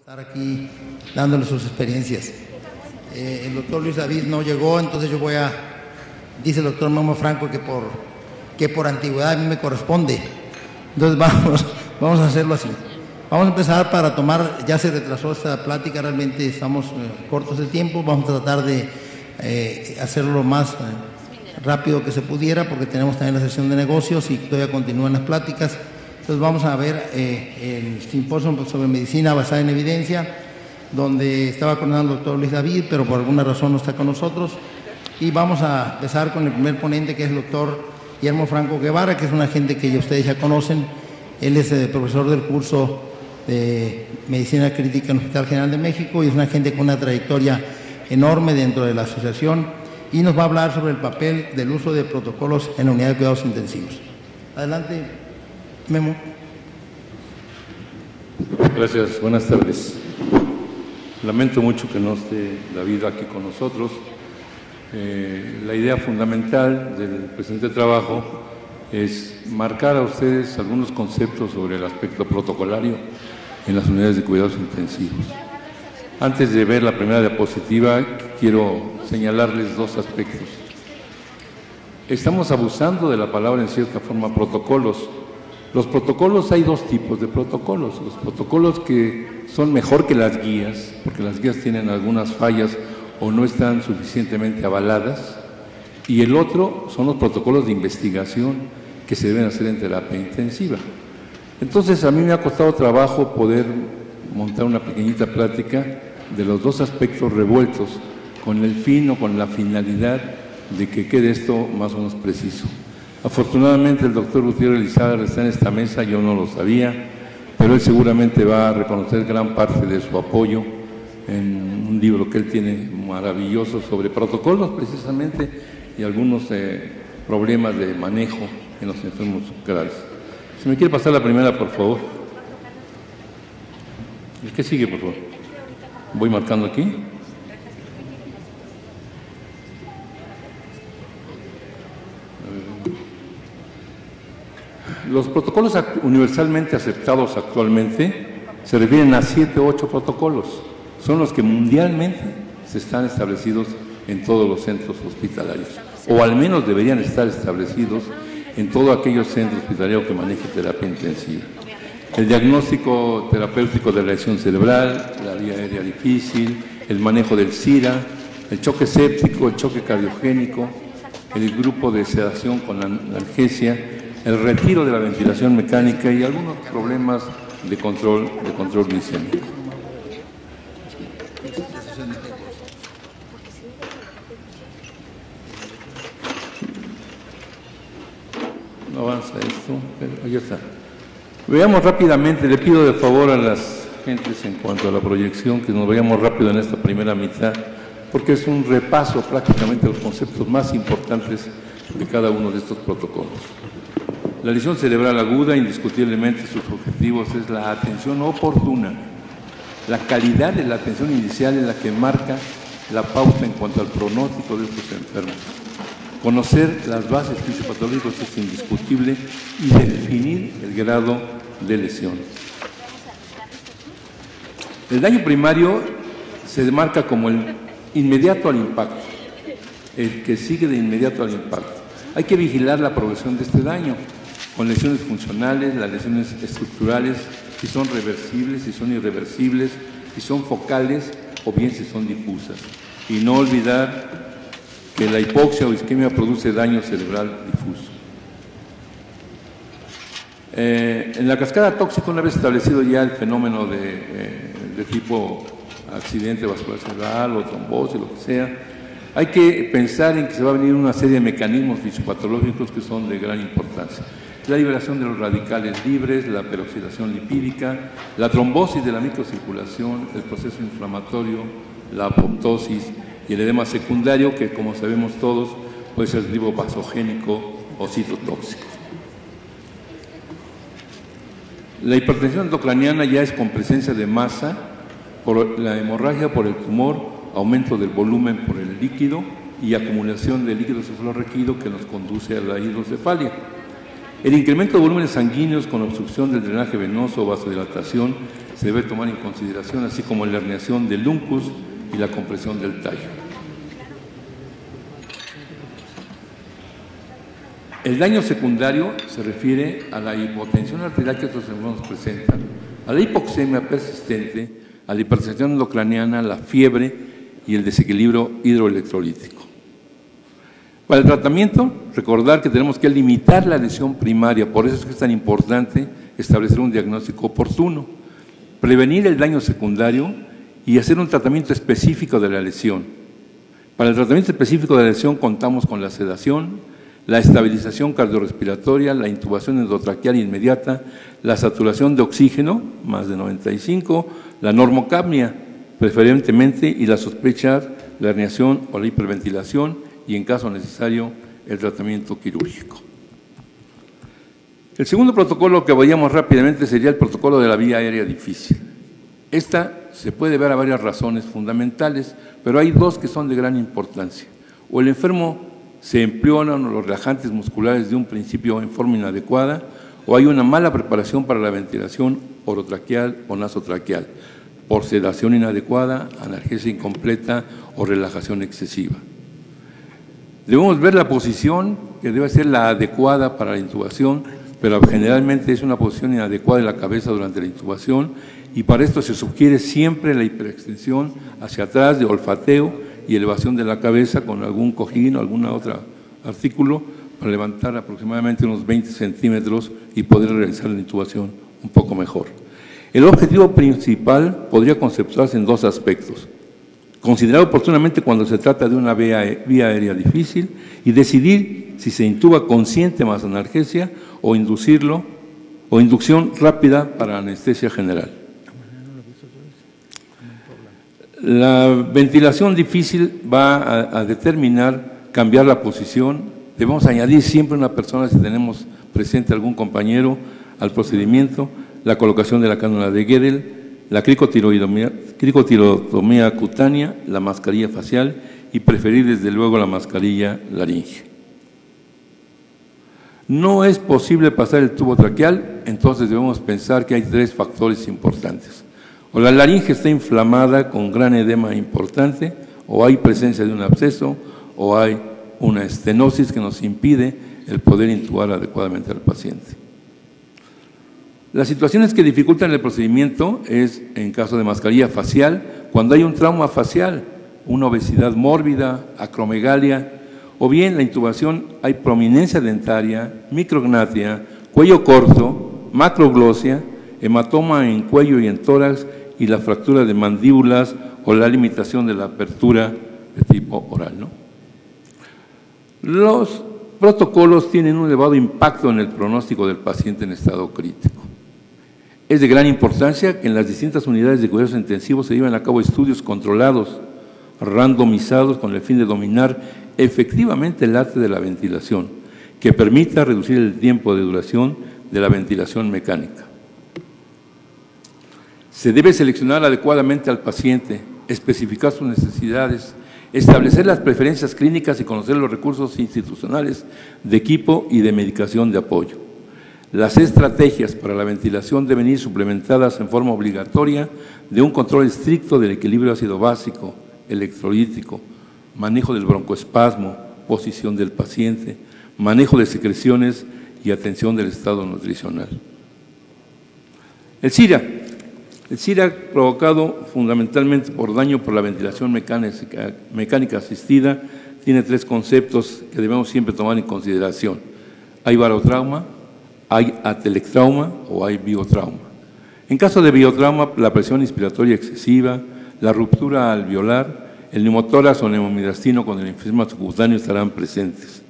estar aquí dándole sus experiencias. El doctor Luis David no llegó, entonces yo voy a, dice el doctor Memo Franco que por antigüedad a mí me corresponde. Entonces vamos a hacerlo así. Vamos a empezar para tomar, ya se retrasó esta plática, realmente estamos cortos de tiempo, vamos a tratar de hacerlo lo más rápido que se pudiera, porque tenemos también la sesión de negocios y todavía continúan las pláticas. Entonces vamos a ver el simposio sobre medicina basada en evidencia, donde estaba coordinando el doctor Luis David, pero por alguna razón no está con nosotros. Y vamos a empezar con el primer ponente, que es el doctor Guillermo Franco Guevara, que es una gente que ustedes ya conocen. Él es profesor del curso de Medicina Crítica en el Hospital General de México y es una gente con una trayectoria enorme dentro de la asociación y nos va a hablar sobre el papel del uso de protocolos en la unidad de cuidados intensivos. Adelante. Memo. Gracias, buenas tardes. Lamento mucho que no esté David aquí con nosotros. La idea fundamental del presente trabajo es marcar a ustedes algunos conceptos sobre el aspecto protocolario en las unidades de cuidados intensivos. Antes de ver la primera diapositiva, quiero señalarles dos aspectos. Estamos abusando de la palabra en cierta forma protocolos. Los protocolos, hay dos tipos de protocolos. Los protocolos que son mejor que las guías, porque las guías tienen algunas fallas o no están suficientemente avaladas. Y el otro son los protocolos de investigación que se deben hacer en terapia intensiva. Entonces, a mí me ha costado trabajo poder montar una pequeñita plática de los dos aspectos revueltos con el fin o con la finalidad de que quede esto más o menos preciso. Afortunadamente el doctor Gutiérrez Lizárraga está en esta mesa, yo no lo sabía, pero él seguramente va a reconocer gran parte de su apoyo en un libro que él tiene maravilloso sobre protocolos precisamente y algunos problemas de manejo en los enfermos graves. Si me quiere pasar la primera, por favor. ¿El que sigue, por favor? Voy marcando aquí. Los protocolos universalmente aceptados actualmente se refieren a 7 u 8 protocolos. Son los que mundialmente se están establecidos en todos los centros hospitalarios, o al menos deberían estar establecidos en todos aquellos centros hospitalarios que manejen terapia intensiva. El diagnóstico terapéutico de la lesión cerebral, la vía aérea difícil, el manejo del SIRA, el choque séptico, el choque cardiogénico, el grupo de sedación con analgesia, el retiro de la ventilación mecánica y algunos problemas de control glicémico. No avanza esto, pero ahí está. Veamos rápidamente, le pido de favor a las gentes en cuanto a la proyección que nos vayamos rápido en esta primera mitad, porque es un repaso prácticamente de los conceptos más importantes de cada uno de estos protocolos. La lesión cerebral aguda, indiscutiblemente sus objetivos es la atención oportuna. La calidad de la atención inicial es la que marca la pauta en cuanto al pronóstico de estos enfermos. Conocer las bases fisiopatológicas es indiscutible y definir el grado de lesión. El daño primario se demarca como el inmediato al impacto, el que sigue de inmediato al impacto. Hay que vigilar la progresión de este daño, con lesiones funcionales, las lesiones estructurales, si son reversibles, si son irreversibles, si son focales o bien si son difusas. Y no olvidar que la hipoxia o isquemia produce daño cerebral difuso. En la cascada tóxica, una vez establecido ya el fenómeno de tipo accidente vascular cerebral o trombosis, lo que sea, hay que pensar en que se va a venir una serie de mecanismos fisiopatológicos que son de gran importancia. La liberación de los radicales libres, la peroxidación lipídica, la trombosis de la microcirculación, el proceso inflamatorio, la apoptosis y el edema secundario, que como sabemos todos puede ser de tipo vasogénico o citotóxico. La hipertensión endocraniana ya es con presencia de masa, por la hemorragia por el tumor, aumento del volumen por el líquido y acumulación de líquido cefalorraquídeo que nos conduce a la hidrocefalia. El incremento de volúmenes sanguíneos con obstrucción del drenaje venoso o vasodilatación se debe tomar en consideración, así como la herniación del uncus y la compresión del tallo. El daño secundario se refiere a la hipotensión arterial que estos enfermos presentan, a la hipoxemia persistente, a la hipertensión endocraniana, la fiebre y el desequilibrio hidroelectrolítico. Para el tratamiento, recordar que tenemos que limitar la lesión primaria, por eso es que es tan importante establecer un diagnóstico oportuno, prevenir el daño secundario y hacer un tratamiento específico de la lesión. Para el tratamiento específico de la lesión contamos con la sedación, la estabilización cardiorrespiratoria, la intubación endotraqueal inmediata, la saturación de oxígeno, más de 95, la normocapnia, preferentemente, y la sospecha, la herniación o la hiperventilación, y en caso necesario, el tratamiento quirúrgico. El segundo protocolo que veíamos rápidamente sería el protocolo de la vía aérea difícil. Esta se puede ver a varias razones fundamentales, pero hay dos que son de gran importancia. O el enfermo se emplean los relajantes musculares de un principio en forma inadecuada, o hay una mala preparación para la ventilación orotraqueal o nasotraqueal, por sedación inadecuada, analgesia incompleta o relajación excesiva. Debemos ver la posición que debe ser la adecuada para la intubación, pero generalmente es una posición inadecuada de la cabeza durante la intubación, y para esto se sugiere siempre la hiperextensión hacia atrás de olfateo y elevación de la cabeza con algún cojín o algún otro artículo para levantar aproximadamente unos 20 centímetros y poder realizar la intubación un poco mejor. El objetivo principal podría conceptuarse en dos aspectos: considerar oportunamente cuando se trata de una vía aérea difícil y decidir si se intuba consciente más analgesia o inducción rápida para anestesia general. La ventilación difícil va a determinar cambiar la posición. Debemos añadir siempre una persona, si tenemos presente algún compañero, al procedimiento, la colocación de la cánula de Gödel, la cricotirotomía cutánea, la mascarilla facial y preferir desde luego la mascarilla laríngea. No es posible pasar el tubo traqueal, entonces debemos pensar que hay tres factores importantes. O la laringe está inflamada con gran edema importante, o hay presencia de un absceso, o hay una estenosis que nos impide el poder intubar adecuadamente al paciente. Las situaciones que dificultan el procedimiento es, en caso de mascarilla facial, cuando hay un trauma facial, una obesidad mórbida, acromegalia, o bien la intubación hay prominencia dentaria, micrognatia, cuello corto, macroglosia, hematoma en cuello y en tórax, y la fractura de mandíbulas o la limitación de la apertura de tipo oral, ¿no? Los protocolos tienen un elevado impacto en el pronóstico del paciente en estado crítico. Es de gran importancia que en las distintas unidades de cuidados intensivos se lleven a cabo estudios controlados, randomizados, con el fin de dominar efectivamente el arte de la ventilación, que permita reducir el tiempo de duración de la ventilación mecánica. Se debe seleccionar adecuadamente al paciente, especificar sus necesidades, establecer las preferencias clínicas y conocer los recursos institucionales de equipo y de medicación de apoyo. Las estrategias para la ventilación deben ir suplementadas en forma obligatoria de un control estricto del equilibrio ácido básico, electrolítico, manejo del broncoespasmo, posición del paciente, manejo de secreciones y atención del estado nutricional. El SIRA, provocado fundamentalmente por daño por la ventilación mecánica asistida, tiene tres conceptos que debemos siempre tomar en consideración. Hay barotrauma, hay atelectrauma o hay biotrauma. En caso de biotrauma, la presión inspiratoria excesiva, la ruptura alveolar, el neumotórax o neumomidastino con el enfisema subcutáneo estarán presentes.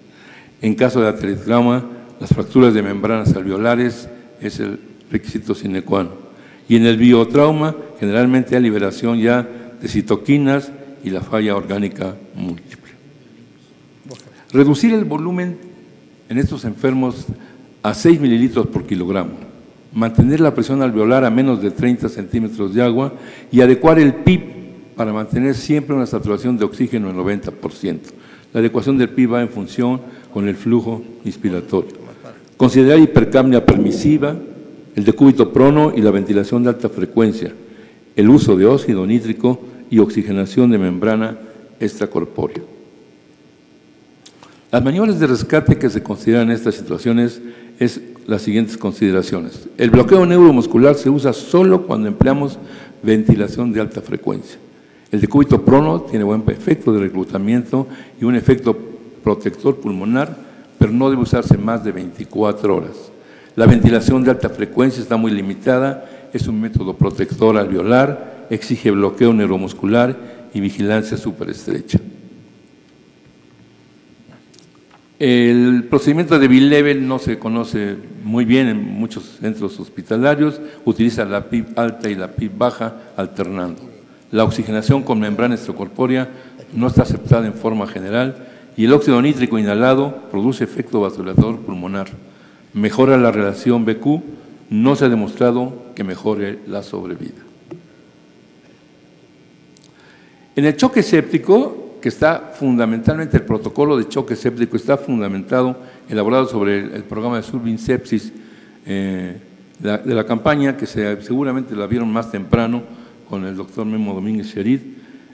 En caso de atelectrauma, las fracturas de membranas alveolares es el requisito sine qua non. Y en el biotrauma, generalmente hay liberación ya de citoquinas y la falla orgánica múltiple. Reducir el volumen en estos enfermos a 6 mililitros por kilogramo, mantener la presión alveolar a menos de 30 centímetros de agua y adecuar el PIB para mantener siempre una saturación de oxígeno en 90%. La adecuación del PIB va en función con el flujo inspiratorio. Considerar hipercapnia permisiva, el decúbito prono y la ventilación de alta frecuencia, el uso de óxido nítrico y oxigenación de membrana extracorpórea. Las maniobras de rescate que se consideran en estas situaciones es las siguientes consideraciones. El bloqueo neuromuscular se usa solo cuando empleamos ventilación de alta frecuencia. El decúbito prono tiene buen efecto de reclutamiento y un efecto protector pulmonar, pero no debe usarse más de 24 horas. La ventilación de alta frecuencia está muy limitada, es un método protector alveolar, exige bloqueo neuromuscular y vigilancia superestrecha. El procedimiento de B-Level no se conoce muy bien en muchos centros hospitalarios, utiliza la PIB alta y la PIB baja alternando. La oxigenación con membrana extracorpórea no está aceptada en forma general y el óxido nítrico inhalado produce efecto vasodilatador pulmonar. Mejora la relación BQ, no se ha demostrado que mejore la sobrevida. En el choque séptico, que está fundamentalmente, el protocolo de choque séptico está fundamentado, elaborado sobre el programa de Surviving Sepsis de la campaña, que seguramente la vieron más temprano con el doctor Memo Domínguez Sherid.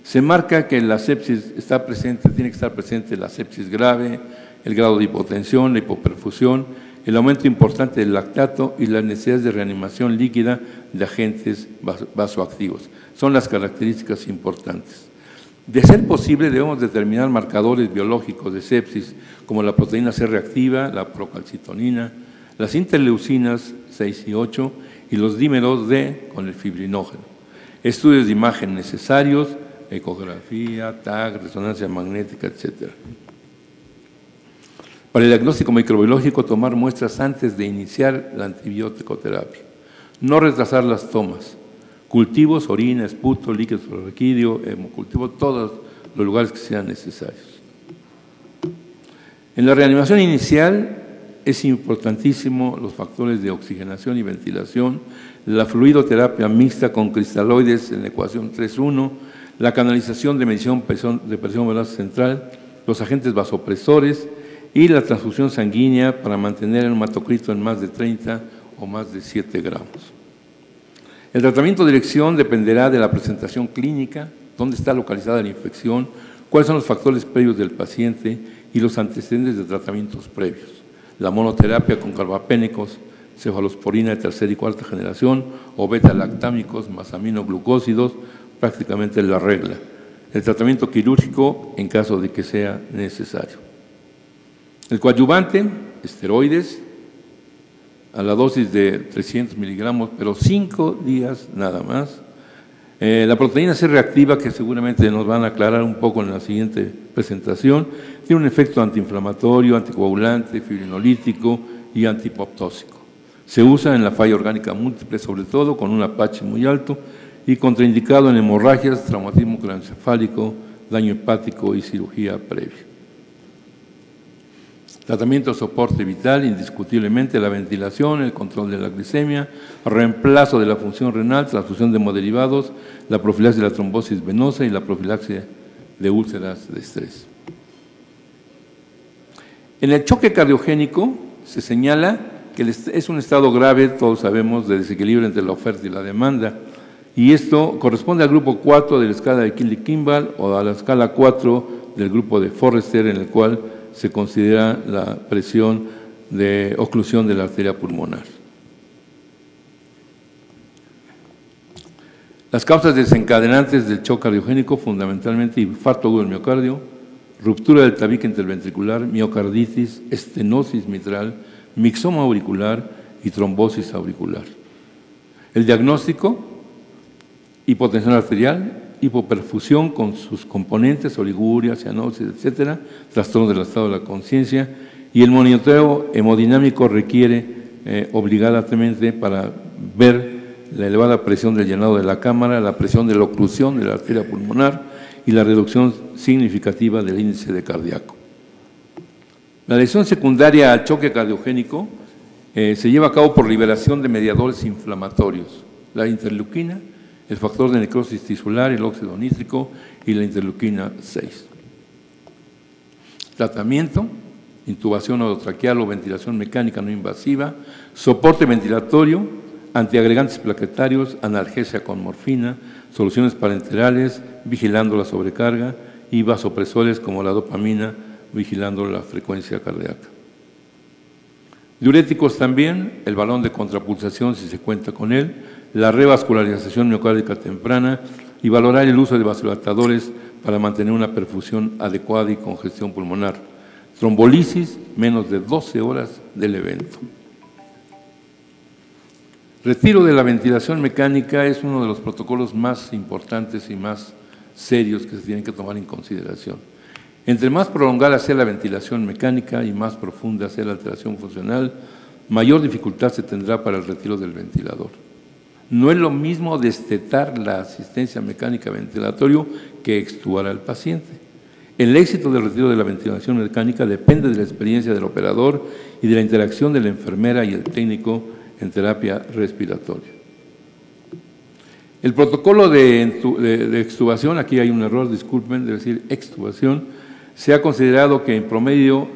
Se marca que la sepsis está presente, tiene que estar presente la sepsis grave, el grado de hipotensión, la hipoperfusión, el aumento importante del lactato y las necesidades de reanimación líquida de agentes vasoactivos. Son las características importantes. De ser posible, debemos determinar marcadores biológicos de sepsis, como la proteína C reactiva, la procalcitonina, las interleucinas 6 y 8 y los dímeros D con el fibrinógeno. Estudios de imagen necesarios, ecografía, TAC, resonancia magnética, etc. Para el diagnóstico microbiológico, tomar muestras antes de iniciar la antibiótico-terapia. No retrasar las tomas. Cultivos, orina, esputo, líquido fluorraquídeo, hemocultivo, todos los lugares que sean necesarios. En la reanimación inicial es importantísimo los factores de oxigenación y ventilación, la fluidoterapia mixta con cristaloides en la ecuación 3.1, la canalización de medición de presión venosa central, los agentes vasopresores y la transfusión sanguínea para mantener el hematocrito en más de 30 o más de 7 gramos. El tratamiento de elección dependerá de la presentación clínica, dónde está localizada la infección, cuáles son los factores previos del paciente y los antecedentes de tratamientos previos. La monoterapia con carbapénicos, cefalosporina de tercera y cuarta generación o beta-lactámicos más aminoglucósidos, prácticamente la regla. El tratamiento quirúrgico en caso de que sea necesario. El coadyuvante, esteroides, a la dosis de 300 miligramos, pero 5 días nada más. La proteína C reactiva, que seguramente nos van a aclarar un poco en la siguiente presentación, tiene un efecto antiinflamatorio, anticoagulante, fibrinolítico y antipoptóxico. Se usa en la falla orgánica múltiple, sobre todo con un Apache muy alto y contraindicado en hemorragias, traumatismo craneoencefálico, daño hepático y cirugía previa. Tratamiento de soporte vital, indiscutiblemente la ventilación, el control de la glicemia, reemplazo de la función renal, transfusión de hemoderivados, la profilaxis de la trombosis venosa y la profilaxis de úlceras de estrés. En el choque cardiogénico se señala que es un estado grave, todos sabemos, de desequilibrio entre la oferta y la demanda, y esto corresponde al grupo 4 de la escala de Killy-Kimball o a la escala 4 del grupo de Forrester, en el cual se considera la presión de oclusión de la arteria pulmonar. Las causas desencadenantes del shock cardiogénico, fundamentalmente infarto agudo del miocardio, ruptura del tabique interventricular, miocarditis, estenosis mitral, mixoma auricular y trombosis auricular. El diagnóstico, hipotensión arterial, hipoperfusión con sus componentes, oliguria, cianosis, etcétera, trastornos del estado de la conciencia, y el monitoreo hemodinámico requiere obligadamente para ver la elevada presión del llenado de la cámara, la presión de la oclusión de la arteria pulmonar y la reducción significativa del índice de cardíaco. La lesión secundaria al choque cardiogénico se lleva a cabo por liberación de mediadores inflamatorios, la interleuquina, el factor de necrosis tisular, el óxido nítrico y la interleuquina 6. Tratamiento, intubación orotraqueal o ventilación mecánica no invasiva, soporte ventilatorio, antiagregantes plaquetarios, analgesia con morfina, soluciones parenterales, vigilando la sobrecarga, y vasopresores como la dopamina, vigilando la frecuencia cardíaca. Diuréticos también, el balón de contrapulsación si se cuenta con él, la revascularización miocárdica temprana y valorar el uso de vasodilatadores para mantener una perfusión adecuada y congestión pulmonar. Trombolisis, menos de 12 horas del evento. Retiro de la ventilación mecánica es uno de los protocolos más importantes y más serios que se tienen que tomar en consideración. Entre más prolongada sea la ventilación mecánica y más profunda sea la alteración funcional, mayor dificultad se tendrá para el retiro del ventilador. No es lo mismo destetar la asistencia mecánica ventilatorio que extubar al paciente. El éxito del retiro de la ventilación mecánica depende de la experiencia del operador y de la interacción de la enfermera y el técnico en terapia respiratoria. El protocolo de extubación, aquí hay un error, disculpen, debe decir extubación, se ha considerado que en promedio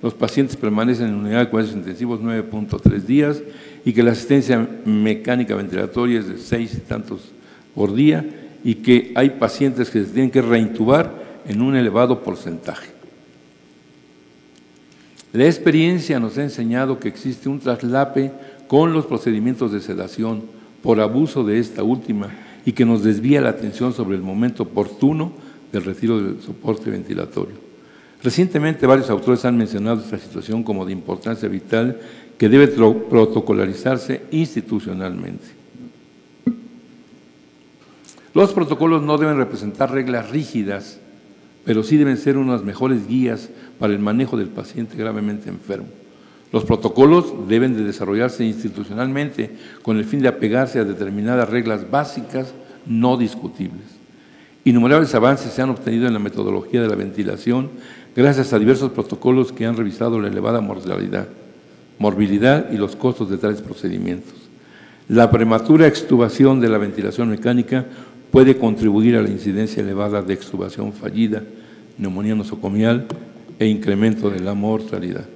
los pacientes permanecen en unidad de cuidados intensivos 9.3 días y que la asistencia mecánica ventilatoria es de 6 y tantos por día y que hay pacientes que se tienen que reintubar en un elevado porcentaje. La experiencia nos ha enseñado que existe un traslape con los procedimientos de sedación por abuso de esta última y que nos desvía la atención sobre el momento oportuno del retiro del soporte ventilatorio. Recientemente varios autores han mencionado esta situación como de importancia vital que debe protocolarizarse institucionalmente. Los protocolos no deben representar reglas rígidas, pero sí deben ser unas mejores guías para el manejo del paciente gravemente enfermo. Los protocolos deben de desarrollarse institucionalmente con el fin de apegarse a determinadas reglas básicas no discutibles. Innumerables avances se han obtenido en la metodología de la ventilación gracias a diversos protocolos que han revisado la elevada morbilidad y los costos de tales procedimientos. La prematura extubación de la ventilación mecánica puede contribuir a la incidencia elevada de extubación fallida, neumonía nosocomial e incremento de la mortalidad.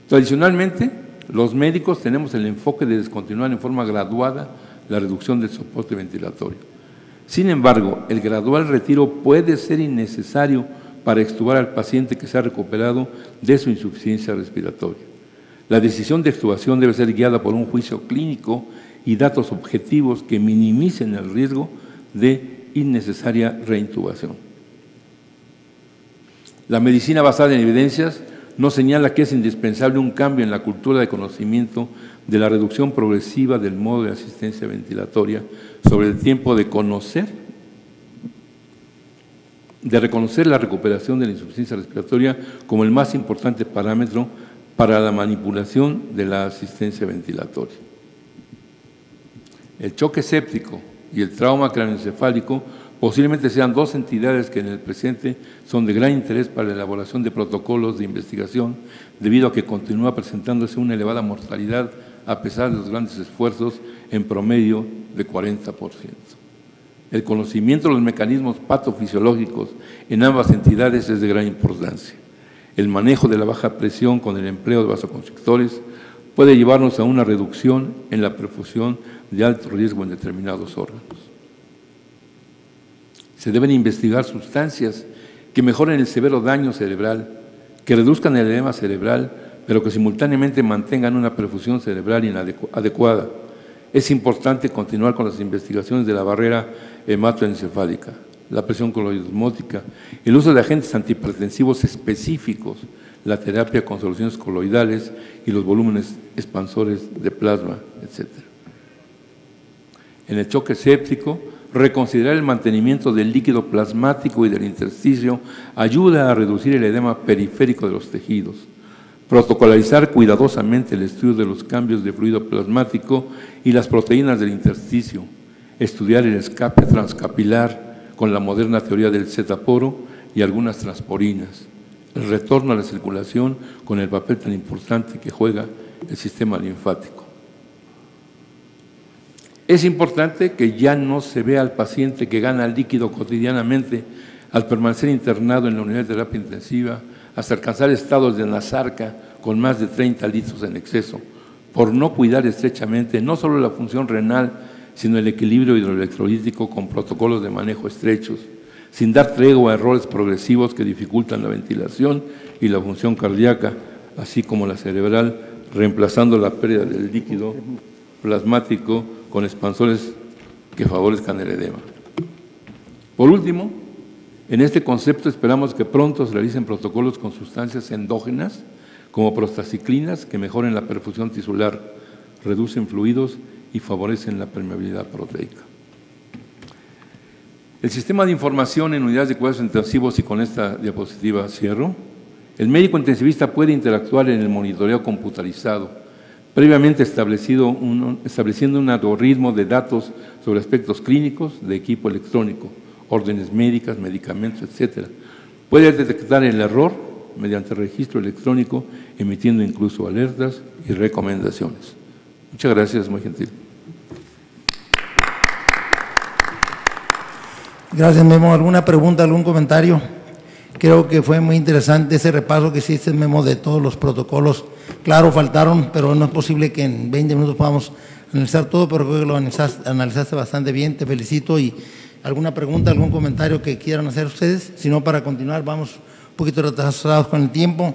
Tradicionalmente, los médicos tenemos el enfoque de descontinuar en forma graduada la reducción del soporte ventilatorio. Sin embargo, el gradual retiro puede ser innecesario para extubar al paciente que se ha recuperado de su insuficiencia respiratoria. La decisión de extubación debe ser guiada por un juicio clínico y datos objetivos que minimicen el riesgo de innecesaria reintubación. La medicina basada en evidencias nos señala que es indispensable un cambio en la cultura de conocimiento de la reducción progresiva del modo de asistencia ventilatoria sobre el tiempo de reconocer la recuperación de la insuficiencia respiratoria como el más importante parámetro para la manipulación de la asistencia ventilatoria. El choque séptico y el trauma craneoencefálico posiblemente sean dos entidades que en el presente son de gran interés para la elaboración de protocolos de investigación, debido a que continúa presentándose una elevada mortalidad a pesar de los grandes esfuerzos, en promedio de 40%. El conocimiento de los mecanismos patofisiológicos en ambas entidades es de gran importancia. El manejo de la baja presión con el empleo de vasoconstrictores puede llevarnos a una reducción en la perfusión de alto riesgo en determinados órganos. Se deben investigar sustancias que mejoren el severo daño cerebral, que reduzcan el edema cerebral, pero que simultáneamente mantengan una perfusión cerebral adecuada. Es importante continuar con las investigaciones de la barrera hematoencefálica, la presión coloidosmótica, el uso de agentes antihipertensivos específicos, la terapia con soluciones coloidales y los volúmenes expansores de plasma, etc. En el choque séptico, reconsiderar el mantenimiento del líquido plasmático y del intersticio ayuda a reducir el edema periférico de los tejidos. Protocolarizar cuidadosamente el estudio de los cambios de fluido plasmático y las proteínas del intersticio. Estudiar el escape transcapilar con la moderna teoría del Z-poro y algunas transporinas. El retorno a la circulación con el papel tan importante que juega el sistema linfático. Es importante que ya no se vea al paciente que gana líquido cotidianamente al permanecer internado en la unidad de terapia intensiva hasta alcanzar estados de nasarca con más de 30 litros en exceso, por no cuidar estrechamente no solo la función renal, sino el equilibrio hidroelectrolítico con protocolos de manejo estrechos, sin dar tregua a errores progresivos que dificultan la ventilación y la función cardíaca, así como la cerebral, reemplazando la pérdida del líquido plasmático con expansores que favorezcan el edema. Por último, en este concepto esperamos que pronto se realicen protocolos con sustancias endógenas como prostaciclinas que mejoren la perfusión tisular, reducen fluidos y favorecen la permeabilidad proteica. El sistema de información en unidades de cuidados intensivos, y con esta diapositiva cierro, el médico intensivista puede interactuar en el monitoreo computarizado, previamente estableciendo un algoritmo de datos sobre aspectos clínicos de equipo electrónico, órdenes médicas, medicamentos, etc. Puede detectar el error mediante registro electrónico, emitiendo incluso alertas y recomendaciones. Muchas gracias, muy gentil. Gracias, Memo. ¿Alguna pregunta, algún comentario? Creo que fue muy interesante ese repaso que hiciste, Memo, de todos los protocolos. Claro, faltaron, pero no es posible que en 20 minutos podamos analizar todo, pero creo que lo analizaste bastante bien. Te felicito. ¿Y alguna pregunta, algún comentario que quieran hacer ustedes? Si no, para continuar, vamos un poquito retrasados con el tiempo.